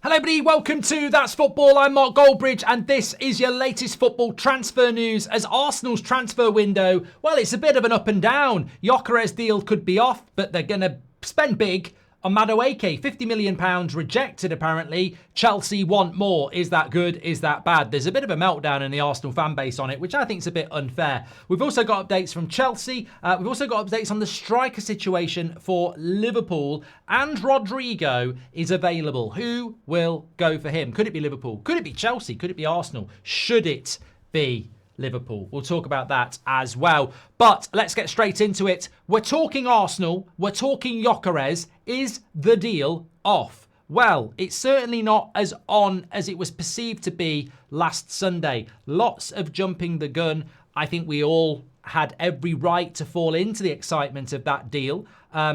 Hello everybody, welcome to That's Football. I'm Mark Goldbridge and this is your latest football transfer news as Arsenal's transfer window, well, it's a bit of an up and down. Gyokores deal could be off, but they're going to spend big on Madueke. £50 million rejected apparently. Chelsea want more. Is that good? Is that bad? There's a bit of a meltdown in the Arsenal fan base on it, which I think is a bit unfair. We've also got updates from Chelsea. We've also got updates on the striker situation for Liverpool. And Rodrygo is available. Who will go for him? Could it be Liverpool? Could it be Chelsea? Could it be Arsenal? Should it be Liverpool? We'll talk about that as well. But let's get straight into it. We're talking Arsenal. We're talking Gyokores. Is the deal off? Well, it's certainly not as on as it was perceived to be last Sunday. Lots of jumping the gun. I think we all had every right to fall into the excitement of that deal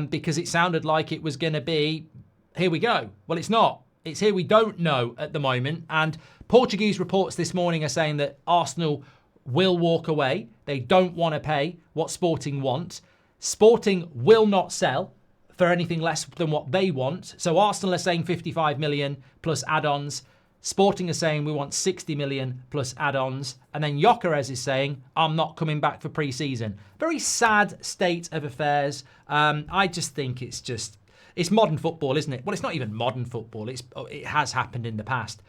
because it sounded like it was going to be, here we go. Well, it's not. It's here we don't know at the moment. And Portuguese reports this morning are saying that Arsenal will walk away. They don't want to pay what Sporting want. Sporting will not sell for anything less than what they want. So Arsenal are saying 55 million plus add-ons. Sporting are saying we want 60 million plus add-ons. And then Gyokores is saying, I'm not coming back for pre-season. Very sad state of affairs. I just think it's modern football, isn't it? Well, it's not even modern football. It has happened in the past.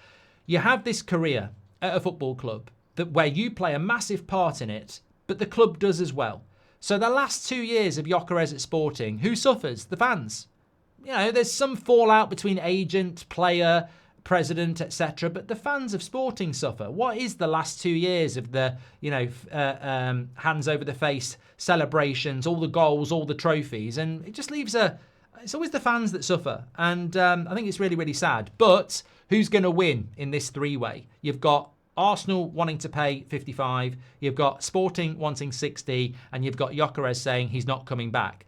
You have this career at a football club where you play a massive part in it, but the club does as well. So the last 2 years of Gyokores at Sporting, who suffers? The fans. You know, there's some fallout between agent, player, president, etc., but the fans of Sporting suffer. What is the last 2 years of the, hands over the face celebrations, all the goals, all the trophies, and it just leaves it's always the fans that suffer. And I think it's really, really sad. But who's going to win in this three-way? You've got Arsenal wanting to pay 55, you've got Sporting wanting 60, and you've got Gyokores saying he's not coming back.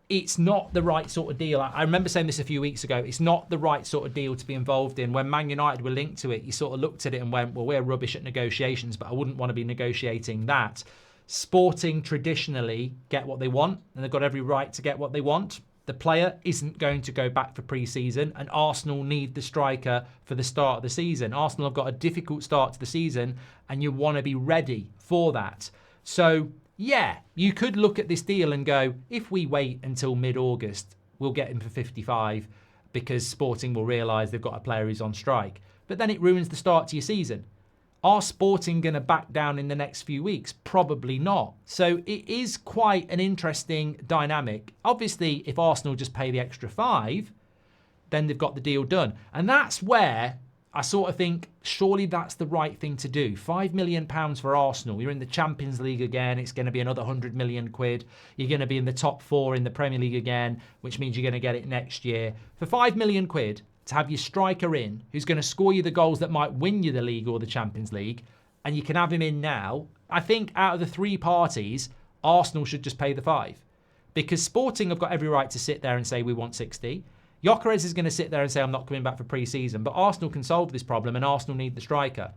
It's not the right sort of deal. I remember saying this a few weeks ago. It's not the right sort of deal to be involved in. When Man United were linked to it, you sort of looked at it and went, well, we're rubbish at negotiations, but I wouldn't want to be negotiating that. Sporting traditionally get what they want, and they've got every right to get what they want. The player isn't going to go back for pre-season, and Arsenal need the striker for the start of the season. Arsenal have got a difficult start to the season, and you want to be ready for that. So, yeah, you could look at this deal and go, if we wait until mid-August, we'll get him for 55 because Sporting will realise they've got a player who's on strike. But then it ruins the start to your season. Are Sporting going to back down in the next few weeks? Probably not. So it is quite an interesting dynamic. Obviously, if Arsenal just pay the extra 5, then they've got the deal done. And that's where I sort of think, surely that's the right thing to do. £5 million for Arsenal. You're in the Champions League again. It's going to be another 100 million quid. You're going to be in the top 4 in the Premier League again, which means you're going to get it next year. For £5 million quid, to have your striker in, who's going to score you the goals that might win you the league or the Champions League, and you can have him in now, I think out of the 3 parties, Arsenal should just pay the 5. Because Sporting have got every right to sit there and say, we want 60. Gyokores is going to sit there and say, I'm not coming back for pre-season. But Arsenal can solve this problem, and Arsenal need the striker.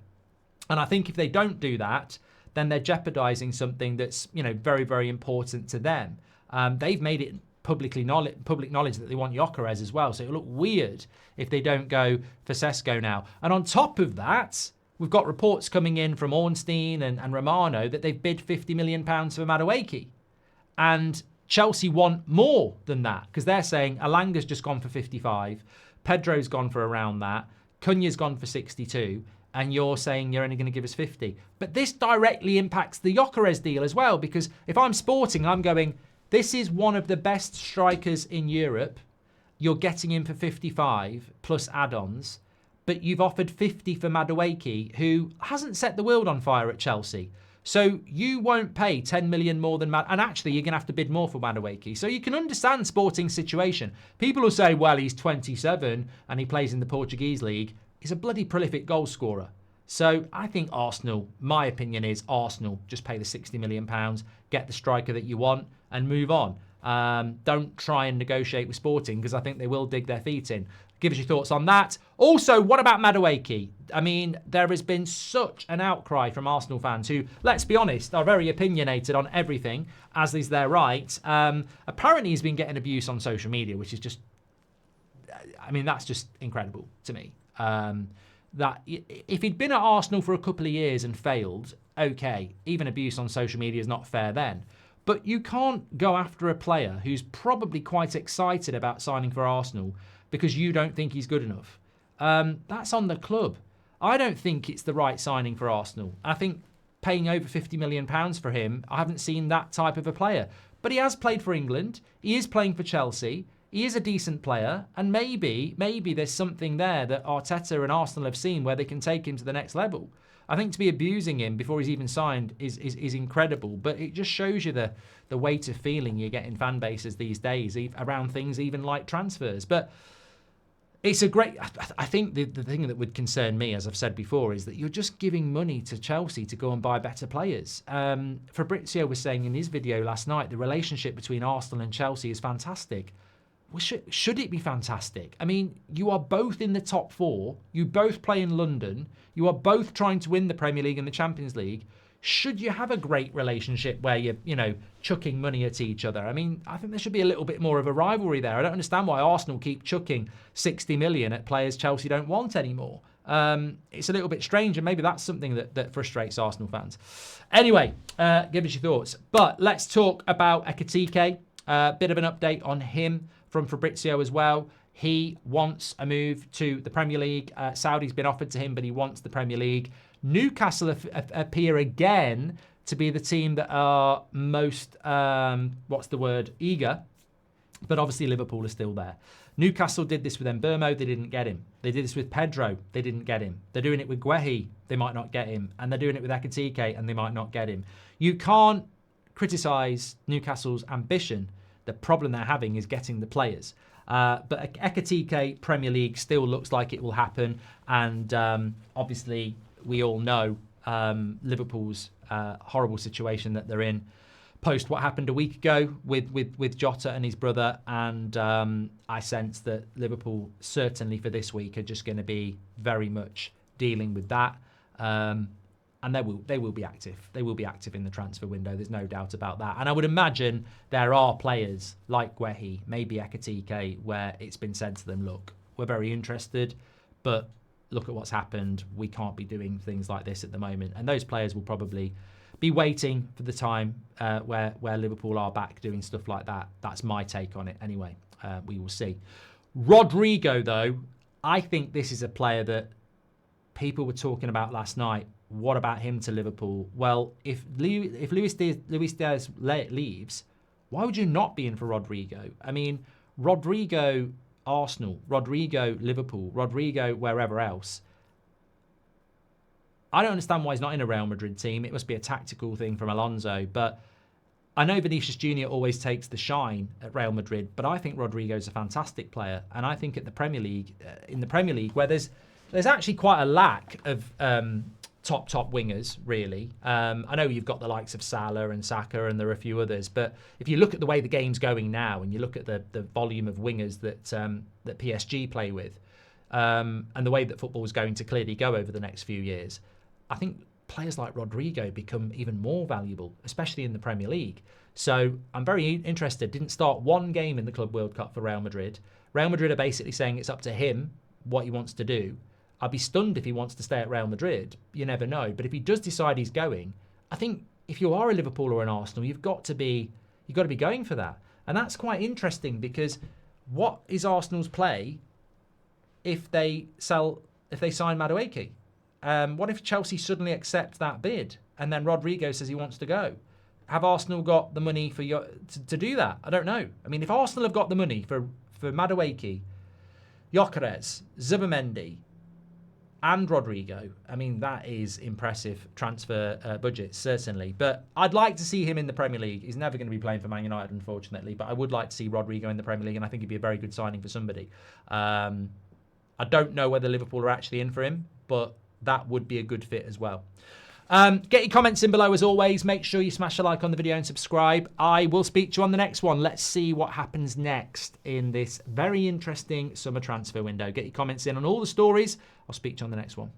And I think if they don't do that, then they're jeopardising something that's, very, very important to them. They've made it public knowledge that they want Gyokores as well. So it'll look weird if they don't go for Sesko now. And on top of that, we've got reports coming in from Ornstein and Romano that they've bid £50 million for Madueke. And Chelsea want more than that because they're saying Alanga's just gone for 55, Pedro's gone for around that, Cunha's gone for 62, and you're saying you're only going to give us 50. But this directly impacts the Gyokores deal as well, because if I'm Sporting, I'm going, this is one of the best strikers in Europe. You're getting him for 55 plus add-ons, but you've offered 50 for Madueke, who hasn't set the world on fire at Chelsea. So you won't pay 10 million more than and actually you're going to have to bid more for Madueke. So you can understand Sporting's situation. People will say, well, he's 27 and he plays in the Portuguese league. He's a bloody prolific goal scorer. So I think Arsenal, my opinion is Arsenal, just pay the £60 million, get the striker that you want and move on. Don't try and negotiate with Sporting because I think they will dig their feet in. Give us your thoughts on that. Also, what about Madueke? I mean, there has been such an outcry from Arsenal fans who, let's be honest, are very opinionated on everything, as is their right. Apparently, he's been getting abuse on social media, which is just I mean, that's just incredible to me. That if he'd been at Arsenal for a couple of years and failed, okay, even abuse on social media is not fair then. But you can't go after a player who's probably quite excited about signing for Arsenal because you don't think he's good enough. That's on the club. I don't think it's the right signing for Arsenal. I think paying over £50 million for him, I haven't seen that type of a player. But he has played for England. He is playing for Chelsea. He is a decent player, and maybe there's something there that Arteta and Arsenal have seen where they can take him to the next level. I think to be abusing him before he's even signed is incredible, but it just shows you the weight of feeling you get in fan bases these days around things even like transfers. But it's a great... I think the thing that would concern me, as I've said before, is that you're just giving money to Chelsea to go and buy better players. Fabrizio was saying in his video last night, the relationship between Arsenal and Chelsea is fantastic. Well, should it be fantastic? I mean, you are both in the top four. You both play in London. You are both trying to win the Premier League and the Champions League. Should you have a great relationship where you're, chucking money at each other? I mean, I think there should be a little bit more of a rivalry there. I don't understand why Arsenal keep chucking 60 million at players Chelsea don't want anymore. It's a little bit strange, and maybe that's something that frustrates Arsenal fans. Anyway, give us your thoughts. But let's talk about Ekitike. Bit of an update on him from Fabrizio as well. He wants a move to the Premier League. Saudi's been offered to him, but he wants the Premier League. Newcastle appear again to be the team that are most, eager. But obviously Liverpool are still there. Newcastle did this with Mbeumo, they didn't get him. They did this with Pedro, they didn't get him. They're doing it with Guehi, they might not get him. And they're doing it with Ekitike, and they might not get him. You can't criticise Newcastle's ambition. The problem they're having is getting the players. But Ekitike Premier League still looks like it will happen. And obviously, we all know Liverpool's horrible situation that they're in post what happened a week ago with Jota and his brother. And I sense that Liverpool, certainly for this week, are just going to be very much dealing with that. And they will be active. They will be active in the transfer window. There's no doubt about that. And I would imagine there are players like Guehi, maybe Ekitike, where it's been said to them, look, we're very interested, but look at what's happened. We can't be doing things like this at the moment. And those players will probably be waiting for the time where Liverpool are back doing stuff like that. That's my take on it anyway. We will see. Rodrygo, though, I think this is a player that people were talking about last night. What about him to Liverpool? Well, if Luis Diaz leaves, why would you not be in for Rodrygo? I mean, Rodrygo Arsenal, Rodrygo Liverpool, Rodrygo wherever else. I don't understand why he's not in a Real Madrid team. It must be a tactical thing from Alonso. But I know Vinicius Jr. always takes the shine at Real Madrid, but I think Rodrygo's a fantastic player. And I think at the Premier League, where there's actually quite a lack of top wingers, really. I know you've got the likes of Salah and Saka, and there are a few others, but if you look at the way the game's going now, and you look at the volume of wingers that PSG play with, and the way that football is going to clearly go over the next few years, I think players like Rodrygo become even more valuable, especially in the Premier League. So I'm very interested. Didn't start one game in the Club World Cup for Real Madrid. Real Madrid are basically saying it's up to him what he wants to do. I'd be stunned if he wants to stay at Real Madrid. You never know. But if he does decide he's going, I think if you are a Liverpool or an Arsenal, you've got to be going for that. And that's quite interesting, because what is Arsenal's play if they sign Madueke? What if Chelsea suddenly accept that bid and then Rodrygo says he wants to go? Have Arsenal got the money to do that? I don't know. I mean, if Arsenal have got the money for Madueke, Gyokores, Zubimendi, and Rodrygo, I mean, that is impressive transfer budget, certainly. But I'd like to see him in the Premier League. He's never going to be playing for Man United, unfortunately. But I would like to see Rodrygo in the Premier League, and I think he'd be a very good signing for somebody. I don't know whether Liverpool are actually in for him, but that would be a good fit as well. Get your comments in below as always. Make sure you smash a like on the video and subscribe. I will speak to you on the next one. Let's see what happens next in this very interesting summer transfer window. Get your comments in on all the stories. I'll speak to you on the next one.